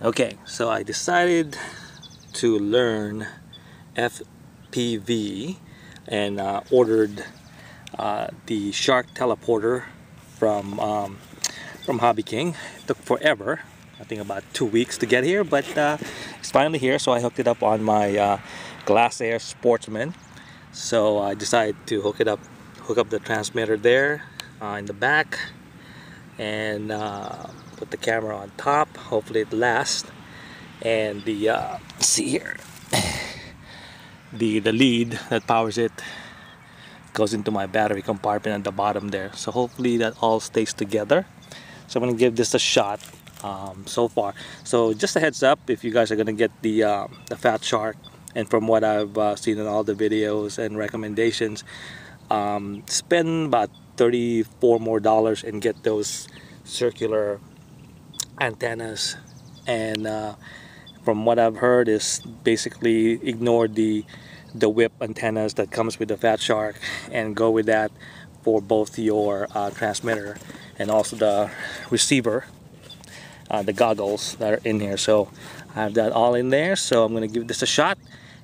Okay, so I decided to learn FPV and ordered the Shark teleporter from Hobby King. It took forever, I think about 2 weeks to get here, but it's finally here. So I hooked it up on my Glasair Sportsman. So I decided to hook up the transmitter there in the back, and put the camera on top. Hopefully it lasts. And the see here, the lead that powers it goes into my battery compartment at the bottom there. So hopefully that all stays together. So I'm gonna give this a shot so far. So just a heads up, if you guys are gonna get the Fat Shark, and from what I've seen in all the videos and recommendations, spend about $34 more and get those circular antennas. And from what I've heard is basically ignore the whip antennas that comes with the Fat Shark and go with that for both your transmitter and also the receiver, the goggles that are in here. So I have that all in there, so I'm gonna give this a shot.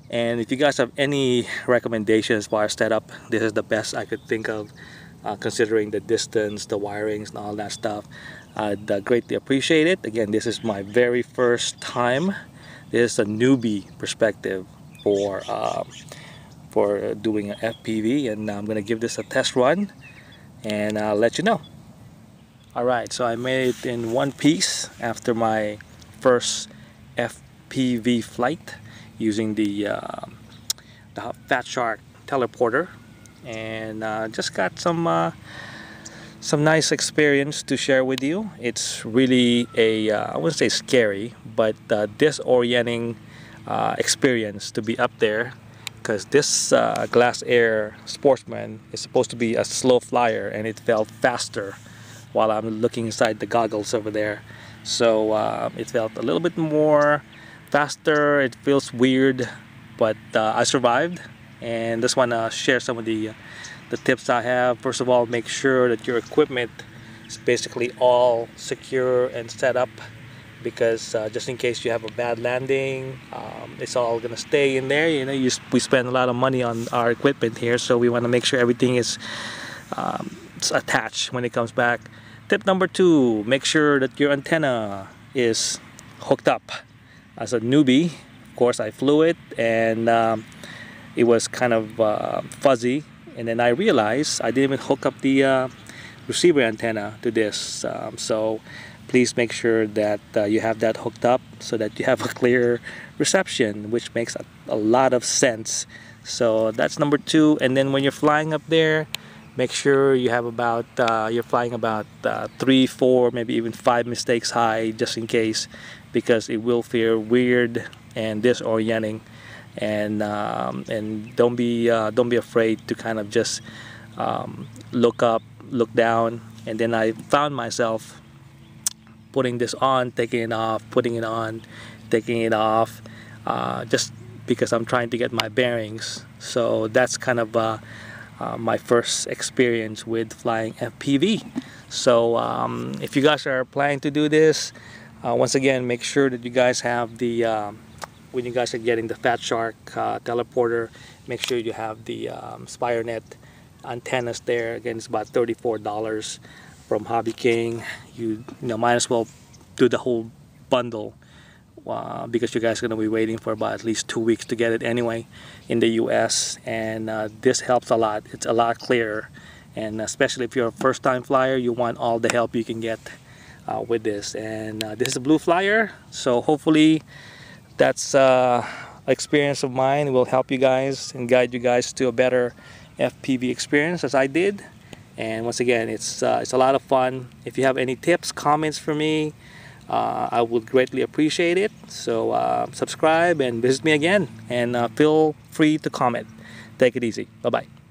And if you guys have any recommendations for our setup, this is the best I could think of, considering the distance, the wirings, and all that stuff. I'd greatly appreciate it. Again, this is my very first time. This is a newbie perspective for doing an FPV, and I'm gonna give this a test run, and I'll let you know. Alright, so I made it in one piece after my first FPV flight using the Fat Shark teleporter, and just got some nice experience to share with you. It's really a I wouldn't say scary, but disorienting experience to be up there, because this Glasair Sportsman is supposed to be a slow flyer, and it felt faster while I'm looking inside the goggles over there. So it felt a little bit more faster. It feels weird, but I survived, and just want to share some of the tips I have. First of all, make sure that your equipment is basically all secure and set up, because just in case you have a bad landing, it's all gonna stay in there. You know, we spend a lot of money on our equipment here, so we want to make sure everything is attached when it comes back. Tip number 2, make sure that your antenna is hooked up. As a newbie, of course, I flew it, and it was kind of fuzzy, and then I realized I didn't even hook up the receiver antenna to this. So please make sure that you have that hooked up so that you have a clear reception, which makes a lot of sense. So that's number 2. And then when you're flying up there, make sure you have about you're flying about 3, 4, maybe even 5 mistakes high, just in case, because it will feel weird and disorienting. And don't be afraid to kind of just look up, look down. And then I found myself putting this on, taking it off, putting it on, taking it off, just because I'm trying to get my bearings. So that's kind of my first experience with flying FPV. So if you guys are planning to do this, once again, make sure that you guys have the when you guys are getting the Fat Shark teleporter, make sure you have the SpireNet antennas there. Again, it's about $34 from Hobby King. You know, might as well do the whole bundle, because you guys are going to be waiting for about at least 2 weeks to get it anyway in the US. And this helps a lot. It's a lot clearer, and especially if you're a first-time flyer, you want all the help you can get with this. And this is a Blue Flyer, so hopefully that's experience of mine will help you guys and guide you guys to a better FPV experience as I did. And once again, it's a lot of fun. If you have any tips, comments for me, I would greatly appreciate it. So subscribe and visit me again, and feel free to comment. Take it easy. Bye bye.